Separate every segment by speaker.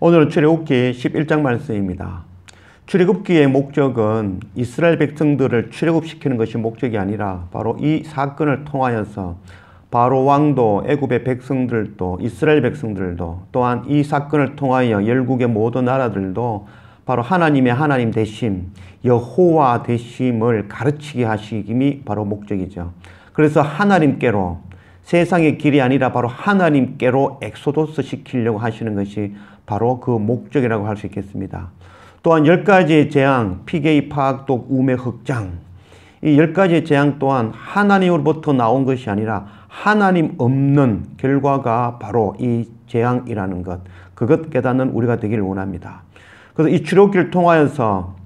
Speaker 1: 오늘은 출애굽기 11장 말씀입니다. 출애굽기의 목적은 이스라엘 백성들을 출애굽시키는 것이 목적이 아니라 바로 이 사건을 통하여서 바로 왕도 애굽의 백성들도 이스라엘 백성들도 또한 이 사건을 통하여 열국의 모든 나라들도 바로 하나님의 하나님 되심, 여호와 되심을 가르치게 하심이 바로 목적이죠. 그래서 하나님께로, 세상의 길이 아니라 바로 하나님께로 엑소도스 시키려고 하시는 것이 바로 그 목적이라고 할 수 있겠습니다. 또한 10가지의 재앙, 피개의 파악독, 우매, 흑장, 이 10가지의 재앙 또한 하나님으로부터 나온 것이 아니라 하나님 없는 결과가 바로 이 재앙이라는 것, 그것 깨닫는 우리가 되기를 원합니다. 그래서 이 출애굽기를 통하여서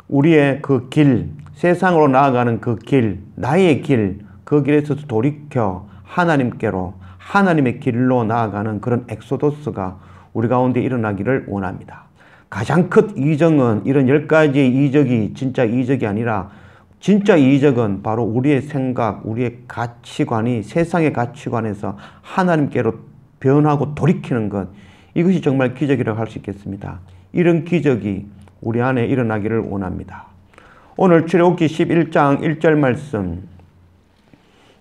Speaker 1: 우리의 그 길, 세상으로 나아가는 그 길, 나의 길, 그 길에서 돌이켜 하나님께로, 하나님의 길로 나아가는 그런 엑소도스가 우리 가운데 일어나기를 원합니다. 가장 큰 이적은 이런 10가지의 이적이 진짜 이적이 아니라 진짜 이적은 바로 우리의 생각, 우리의 가치관이 세상의 가치관에서 하나님께로 변하고 돌이키는 것, 이것이 정말 기적이라고 할 수 있겠습니다. 이런 기적이 우리 안에 일어나기를 원합니다. 오늘 출애굽기 11장 1절 말씀,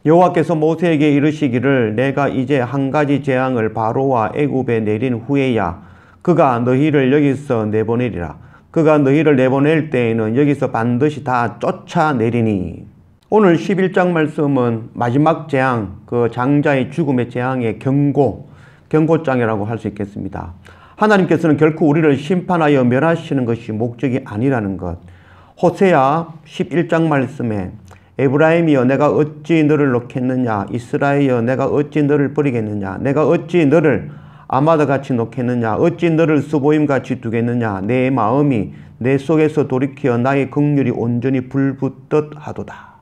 Speaker 1: 여호와께서 모세에게 이르시기를 내가 이제 한 가지 재앙을 바로와 애굽에 내린 후에야 그가 너희를 여기서 내보내리라. 그가 너희를 내보낼 때에는 여기서 반드시 다 쫓아내리니. 오늘 11장 말씀은 마지막 재앙, 그 장자의 죽음의 재앙의 경고장이라고 할 수 있겠습니다. 하나님께서는 결코 우리를 심판하여 멸하시는 것이 목적이 아니라는 것. 호세아 11장 말씀에 에브라임이여 내가 어찌 너를 놓겠느냐, 이스라엘이여 내가 어찌 너를 버리겠느냐, 내가 어찌 너를 아마다같이 놓겠느냐, 어찌 너를 스보임같이 두겠느냐, 내 마음이 내 속에서 돌이켜 나의 긍휼이 온전히 불붙듯 하도다.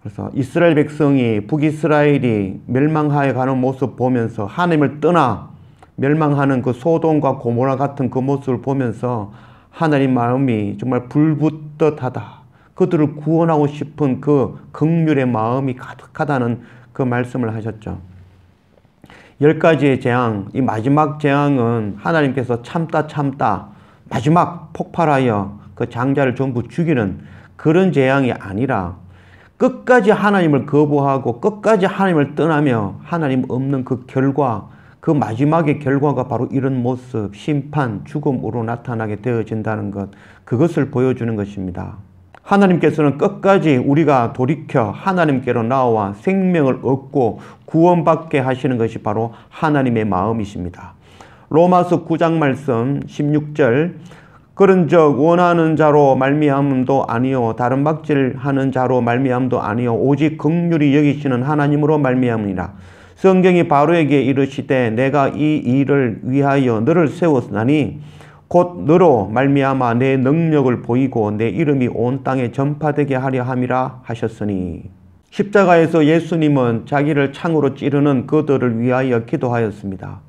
Speaker 1: 그래서 이스라엘 백성이, 북이스라엘이 멸망하여 가는 모습 보면서 하나님을 떠나 멸망하는 그 소돔과 고모라 같은 그 모습을 보면서 하나님 마음이 정말 불붙듯 하다. 그들을 구원하고 싶은 그 긍휼의 마음이 가득하다는 그 말씀을 하셨죠. 10가지의 재앙, 이 마지막 재앙은 하나님께서 참다 마지막 폭발하여 그 장자를 전부 죽이는 그런 재앙이 아니라 끝까지 하나님을 거부하고 끝까지 하나님을 떠나며 하나님 없는 그 결과, 그 마지막의 결과가 바로 이런 모습, 심판, 죽음으로 나타나게 되어진다는 것, 그것을 보여주는 것입니다. 하나님께서는 끝까지 우리가 돌이켜 하나님께로 나와 생명을 얻고 구원받게 하시는 것이 바로 하나님의 마음이십니다. 로마서 9장 말씀 16절, 그런즉 원하는 자로 말미암음도 아니요 다른 박질하는 자로 말미암음도 아니요 오직 긍휼히 여기시는 하나님으로 말미암으니라. 성경이 바로에게 이르시되 내가 이 일을 위하여 너를 세웠나니 곧 너로 말미암아 내 능력을 보이고 내 이름이 온 땅에 전파되게 하려 함이라 하셨으니. 십자가에서 예수님은 자기를 창으로 찌르는 그들을 위하여 기도하였습니다.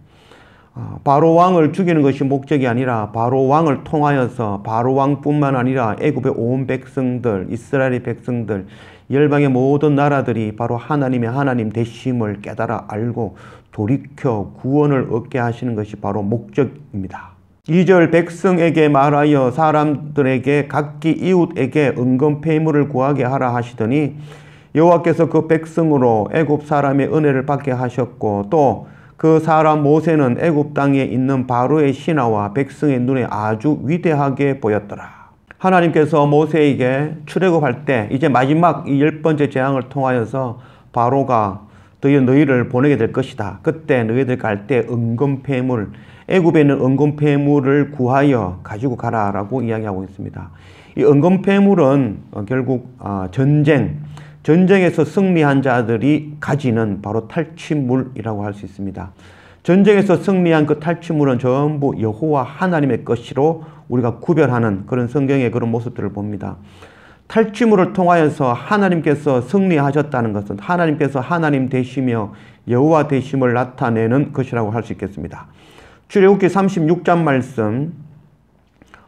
Speaker 1: 바로 왕을 죽이는 것이 목적이 아니라 바로 왕을 통하여서 바로 왕뿐만 아니라 애굽의 온 백성들, 이스라엘의 백성들, 열방의 모든 나라들이 바로 하나님의 하나님 되심을 깨달아 알고 돌이켜 구원을 얻게 하시는 것이 바로 목적입니다. 2절 백성에게 말하여 사람들에게 각기 이웃에게 은금폐물을 구하게 하라 하시더니 여호와께서 그 백성으로 애굽 사람의 은혜를 받게 하셨고 또 그 사람 모세는 애굽 땅에 있는 바로의 신하와 백성의 눈에 아주 위대하게 보였더라. 하나님께서 모세에게 출애굽할 때 이제 마지막 이 10번째 재앙을 통하여서 바로가 너희를 보내게 될 것이다. 그때 너희들 갈 때 은금폐물, 애굽에 있는 은금폐물을 구하여 가지고 가라라고 이야기하고 있습니다. 이 은금폐물은 결국 전쟁에서 승리한 자들이 가지는 바로 탈취물이라고 할 수 있습니다. 전쟁에서 승리한 그 탈취물은 전부 여호와 하나님의 것으로 우리가 구별하는 그런 성경의 그런 모습들을 봅니다. 탈취물을 통하여서 하나님께서 승리하셨다는 것은 하나님께서 하나님 되시며 여호와 되심을 나타내는 것이라고 할 수 있겠습니다. 출애굽기 36장 말씀,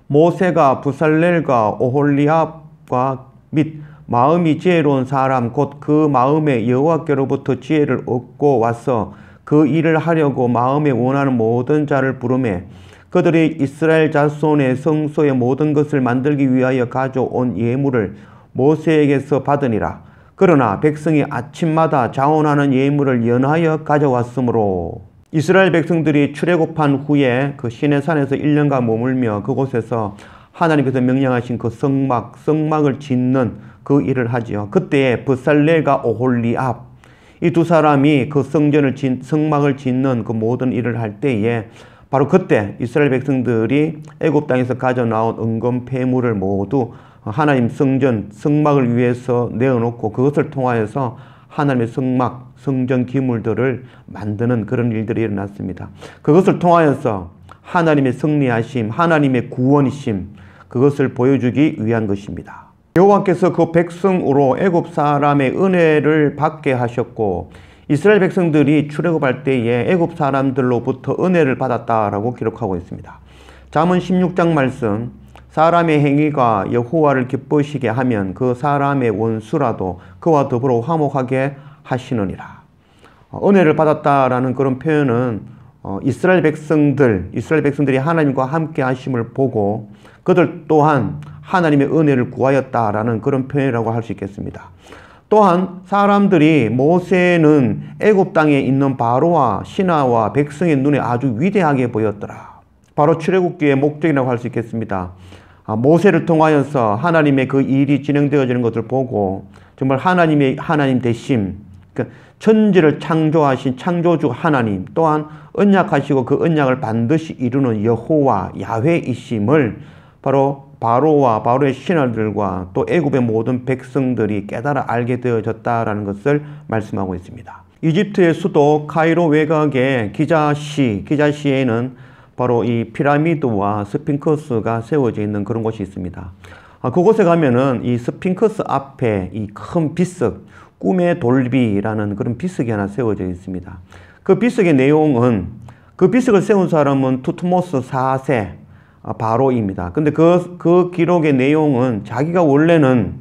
Speaker 1: 모세가 부살렐과 오홀리압과 및 마음이 지혜로운 사람 곧 그 마음에 여호와께로부터 지혜를 얻고 와서 그 일을 하려고 마음에 원하는 모든 자를 부르매 그들이 이스라엘 자손의 성소의 모든 것을 만들기 위하여 가져온 예물을 모세에게서 받으니라. 그러나 백성이 아침마다 자원하는 예물을 연하여 가져왔으므로 이스라엘 백성들이 출애굽한 후에 그 시내산에서 1년간 머물며 그곳에서 하나님께서 명령하신 그 성막을 짓는 그 일을 하지요. 그때에 브살렐과 오홀리압 이 두 사람이 그 성막을 짓는 그 모든 일을 할 때에 바로 그때 이스라엘 백성들이 애굽 땅에서 가져 나온 은금 폐물을 모두 하나님 성막을 위해서 내어놓고 그것을 통하여서 하나님의 성전 기물들을 만드는 그런 일들이 일어났습니다. 그것을 통하여서 하나님의 승리하심, 하나님의 구원이심, 그것을 보여주기 위한 것입니다. 여호와께서 그 백성으로 애굽 사람의 은혜를 받게 하셨고 이스라엘 백성들이 출애굽할 때에 애굽 사람들로부터 은혜를 받았다라고 기록하고 있습니다. 잠언 16장 말씀, 사람의 행위가 여호와를 기쁘시게 하면 그 사람의 원수라도 그와 더불어 화목하게 하시느니라. 은혜를 받았다라는 그런 표현은 이스라엘 백성들이 하나님과 함께 하심을 보고 그들 또한 하나님의 은혜를 구하였다라는 그런 표현이라고 할 수 있겠습니다. 또한 사람들이 모세는 애굽 땅에 있는 바로와 신하와 백성의 눈에 아주 위대하게 보였더라. 바로 출애굽기의 목적이라고 할 수 있겠습니다. 모세를 통하여서 하나님의 그 일이 진행되어지는 것을 보고 정말 하나님 되심, 천지를 창조하신 창조주 하나님, 또한 언약하시고 그 언약을 반드시 이루는 여호와 야훼이심을 바로 바로와 바로의 신하들과 또 애굽의 모든 백성들이 깨달아 알게 되어졌다라는 것을 말씀하고 있습니다. 이집트의 수도 카이로 외곽의 기자시에는 바로 이 피라미드와 스핑크스가 세워져 있는 그런 곳이 있습니다. 그곳에 가면은 이 스핑크스 앞에 이 큰 비석, 꿈의 돌비라는 그런 비석이 하나 세워져 있습니다. 그 비석의 내용은, 그 비석을 세운 사람은 투트모스 4세 바로입니다. 근데 그 기록의 내용은 자기가 원래는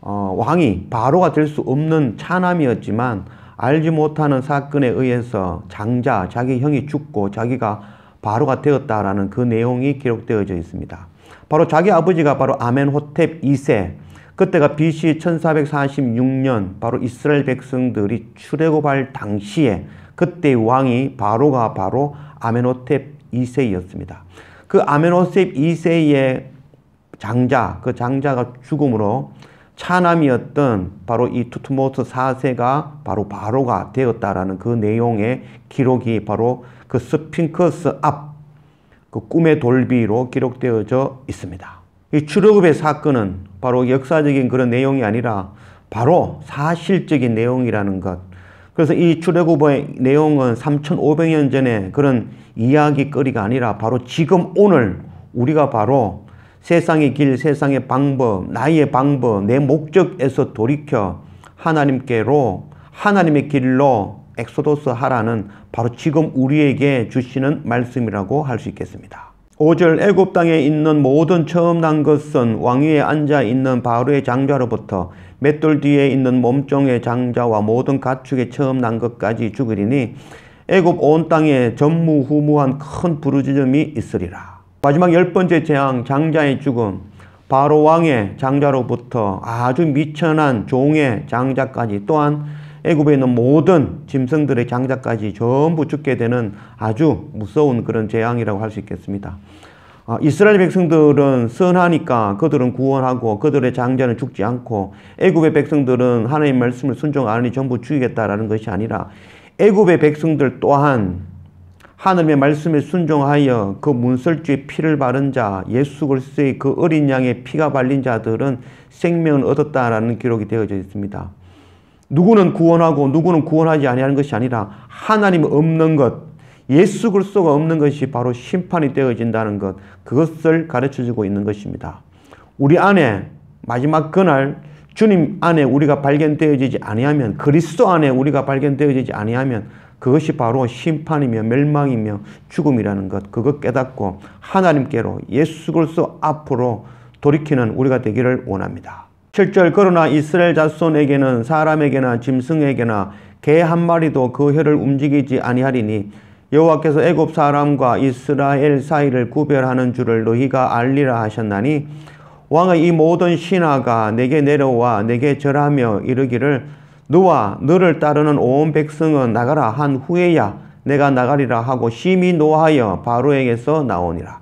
Speaker 1: 왕이 바로가 될 수 없는 차남이었지만 알지 못하는 사건에 의해서 자기 형이 죽고 자기가 바로가 되었다라는 그 내용이 기록되어져 있습니다. 바로 자기 아버지가 바로 아멘호텝 2세, 그때가 BC 1446년 바로 이스라엘 백성들이 출애굽할 당시에 그때 왕이 바로가 바로 아멘호텝 2세였습니다. 그 아멘호텝 2세의 그 장자가 죽음으로 차남이었던 바로 이 투트모스 4세가 바로 바로가 되었다라는 그 내용의 기록이 바로 그 스핑크스 앞, 그 꿈의 돌비로 기록되어져 있습니다. 이 출애굽의 사건은 바로 역사적인 그런 내용이 아니라 바로 사실적인 내용이라는 것. 그래서 이 출애굽의 내용은 3,500년 전에 그런 이야기거리가 아니라 바로 지금 오늘 우리가 바로 세상의 길, 세상의 방법, 나의 방법, 내 목적에서 돌이켜 하나님의 길로 엑소도스 하라는 바로 지금 우리에게 주시는 말씀이라고 할 수 있겠습니다. 5절, 애굽 땅에 있는 모든 처음 난 것은 왕위에 앉아 있는 바로의 장자로부터 맷돌 뒤에 있는 몸종의 장자와 모든 가축의 처음 난 것까지 죽으리니 애굽 온 땅에 전무후무한 큰 부르짖음이 있으리라. 마지막 10번째 재앙, 장자의 죽음. 바로 왕의 장자로부터 아주 미천한 종의 장자까지, 또한 애굽에 있는 모든 짐승들의 장자까지 전부 죽게 되는 아주 무서운 그런 재앙이라고 할 수 있겠습니다. 이스라엘 백성들은 선하니까 그들은 구원하고 그들의 장자는 죽지 않고, 애굽의 백성들은 하나님의 말씀을 순종 안 하니 전부 죽이겠다라는 것이 아니라 애굽의 백성들 또한 하나님의 말씀에 순종하여 그 문설주에 피를 바른 자, 예수 그리스도의 그 어린 양의 피가 발린 자들은 생명을 얻었다라는 기록이 되어져 있습니다. 누구는 구원하고 누구는 구원하지 아니하는 것이 아니라 하나님 없는 것, 예수 그리스도가 없는 것이 바로 심판이 되어진다는 것, 그것을 가르쳐주고 있는 것입니다. 우리 안에 마지막 그날 주님 안에 우리가 발견되어지지 아니하면, 그리스도 안에 우리가 발견되어지지 아니하면 그것이 바로 심판이며 멸망이며 죽음이라는 것, 그것 깨닫고 하나님께로 예수 그리스도 앞으로 돌이키는 우리가 되기를 원합니다. 7절, 그러나 이스라엘 자손에게는 사람에게나 짐승에게나 개 한 마리도 그 혀를 움직이지 아니하리니 여호와께서 애굽 사람과 이스라엘 사이를 구별하는 줄을 너희가 알리라 하셨나니 왕의 이 모든 신하가 내게 내려와 내게 절하며 이르기를 너와 너를 따르는 온 백성은 나가라 한 후에야 내가 나가리라 하고 심히 노하여 바로에게서 나오니라.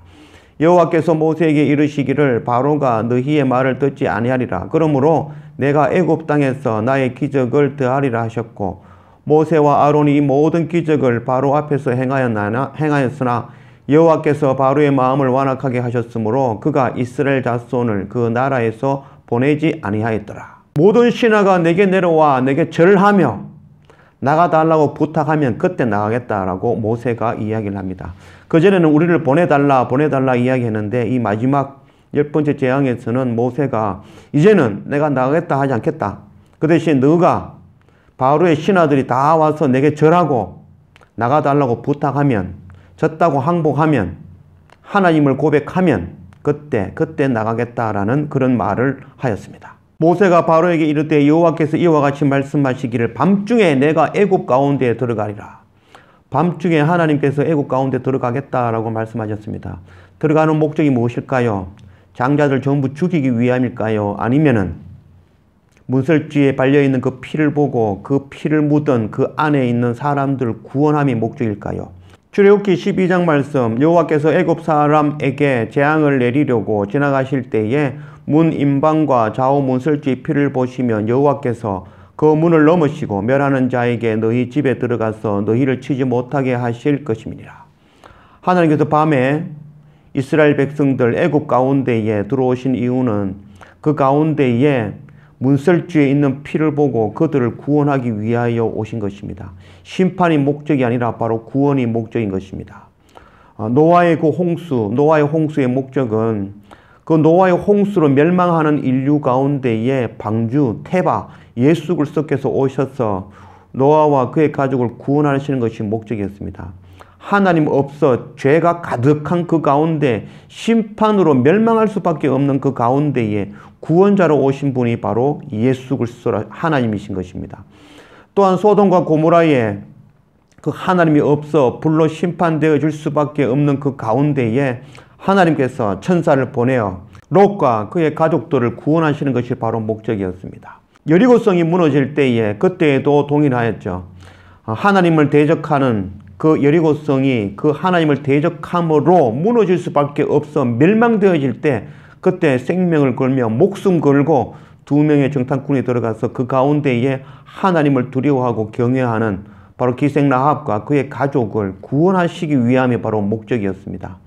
Speaker 1: 여호와께서 모세에게 이르시기를 바로가 너희의 말을 듣지 아니하리라. 그러므로 내가 애굽 땅에서 나의 기적을 더하리라 하셨고 모세와 아론이 이 모든 기적을 바로 앞에서 행하였으나 여호와께서 바로의 마음을 완악하게 하셨으므로 그가 이스라엘 자손을 그 나라에서 보내지 아니하였더라. 모든 신하가 내게 내려와 내게 절하며 나가달라고 부탁하면 그때 나가겠다라고 모세가 이야기를 합니다. 그전에는 우리를 보내달라 이야기했는데 이 마지막 10번째 재앙에서는 모세가 이제는 내가 나가겠다 하지 않겠다. 그 대신 너가 바로의 신하들이 다 와서 내게 절하고 나가달라고 부탁하면, 졌다고 항복하면, 하나님을 고백하면 그때 나가겠다라는 그런 말을 하였습니다. 모세가 바로에게 이르되 여호와께서 이와 같이 말씀하시기를 밤중에 내가 애굽 가운데에 들어가리라. 밤중에 하나님께서 애굽 가운데 들어가겠다라고 말씀하셨습니다. 들어가는 목적이 무엇일까요? 장자들 전부 죽이기 위함일까요? 아니면은 문설주에 발려있는 그 피를 보고 그 피를 묻은 그 안에 있는 사람들 구원함이 목적일까요? 출애굽기 12장 말씀, 여호와께서 애굽 사람에게 재앙을 내리려고 지나가실 때에 문 임방과 좌우 문설주의 피를 보시면 여호와께서 그 문을 넘으시고 멸하는 자에게 너희 집에 들어가서 너희를 치지 못하게 하실 것임이니라. 하나님께서 밤에 이스라엘 백성들 애굽 가운데에 들어오신 이유는 그 가운데에 문설주에 있는 피를 보고 그들을 구원하기 위하여 오신 것입니다. 심판이 목적이 아니라 바로 구원이 목적인 것입니다. 노아의 그 홍수, 노아의 홍수의 목적은 그 노아의 홍수로 멸망하는 인류 가운데에 방주, 태바, 예수 그리스도께서 오셔서 노아와 그의 가족을 구원하시는 것이 목적이었습니다. 하나님 없어 죄가 가득한 그 가운데 심판으로 멸망할 수밖에 없는 그 가운데에 구원자로 오신 분이 바로 예수 그리스도 하나님이신 것입니다. 또한 소돔과 고모라에 그 하나님이 없어 불로 심판되어 줄 수밖에 없는 그 가운데에 하나님께서 천사를 보내어 롯과 그의 가족들을 구원하시는 것이 바로 목적이었습니다. 여리고성이 무너질 때에 그때에도 동일하였죠. 하나님을 대적하는 그 여리고성이 그 하나님을 대적함으로 무너질 수밖에 없어 멸망되어질 때 그때 생명을 걸며 목숨 걸고 2명의 정탐꾼이 들어가서 그 가운데에 하나님을 두려워하고 경외하는 바로 기생 라합과 그의 가족을 구원하시기 위함이 바로 목적이었습니다.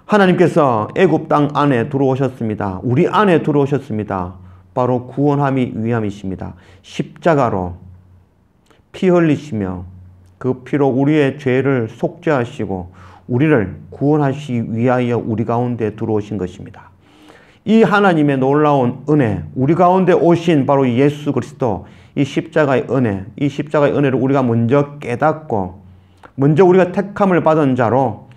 Speaker 1: 하나님께서 애굽 땅 안에 들어오셨습니다. 우리 안에 들어오셨습니다. 바로 구원함이 위함이십니다. 십자가로 피 흘리시며 그 피로 우리의 죄를 속죄하시고 우리를 구원하시기 위하여 우리 가운데 들어오신 것입니다. 이 하나님의 놀라운 은혜, 우리 가운데 오신 바로 예수 그리스도, 이 십자가의 은혜, 이 십자가의 은혜를 우리가 먼저 깨닫고 먼저 우리가 택함을 받은 자로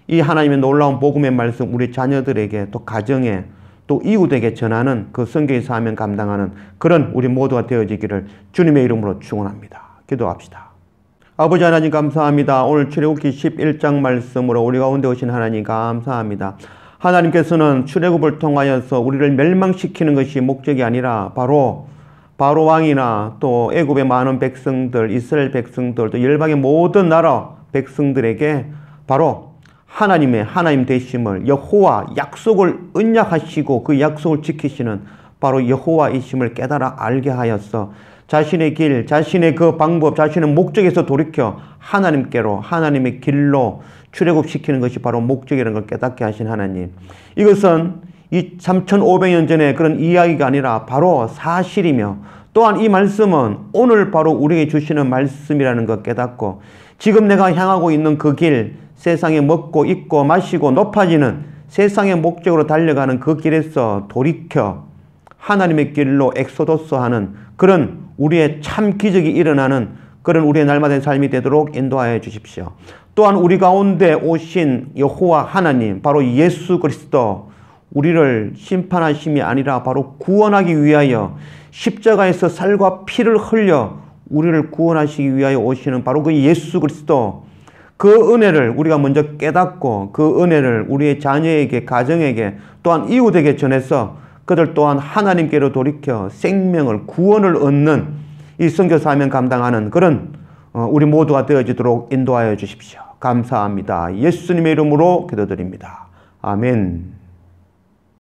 Speaker 1: 이 하나님의 놀라운 복음의 말씀 우리 자녀들에게 또 가정에 또 이웃에게 전하는 그 선교의 사명 감당하는 그런 우리 모두가 되어지기를 주님의 이름으로 축원합니다. 기도합시다. 아버지 하나님 감사합니다. 오늘 출애굽기 11장 말씀으로 우리 가운데 오신 하나님 감사합니다. 하나님께서는 출애굽을 통하여서 우리를 멸망시키는 것이 목적이 아니라 바로 왕이나 또 애굽의 많은 백성들, 이스라엘 백성들, 또 열방의 모든 나라 백성들에게 바로 하나님 되심을, 여호와 약속을 언약하시고 그 약속을 지키시는 바로 여호와이심을 깨달아 알게 하였어 자신의 길, 자신의 그 방법, 자신의 목적에서 돌이켜 하나님께로, 하나님의 길로 출애굽시키는 것이 바로 목적이라는 걸 깨닫게 하신 하나님. 이것은 이 3500년 전에 그런 이야기가 아니라 바로 사실이며 또한 이 말씀은 오늘 바로 우리에게 주시는 말씀이라는 것 깨닫고 지금 내가 향하고 있는 그 길, 세상에 먹고 입고 마시고 높아지는 세상의 목적으로 달려가는 그 길에서 돌이켜 하나님의 길로 엑소더스하는 그런 우리의 참 기적이 일어나는 그런 우리의 날마다의 삶이 되도록 인도하여 주십시오. 또한 우리 가운데 오신 여호와 하나님, 바로 예수 그리스도, 우리를 심판하심이 아니라 바로 구원하기 위하여 십자가에서 살과 피를 흘려 우리를 구원하시기 위하여 오시는 바로 그 예수 그리스도, 그 은혜를 우리가 먼저 깨닫고 그 은혜를 우리의 자녀에게, 가정에게, 또한 이웃에게 전해서 그들 또한 하나님께로 돌이켜 생명을, 구원을 얻는 이 선교 사명 감당하는 그런 우리 모두가 되어지도록 인도하여 주십시오. 감사합니다. 예수님의 이름으로 기도드립니다. 아멘.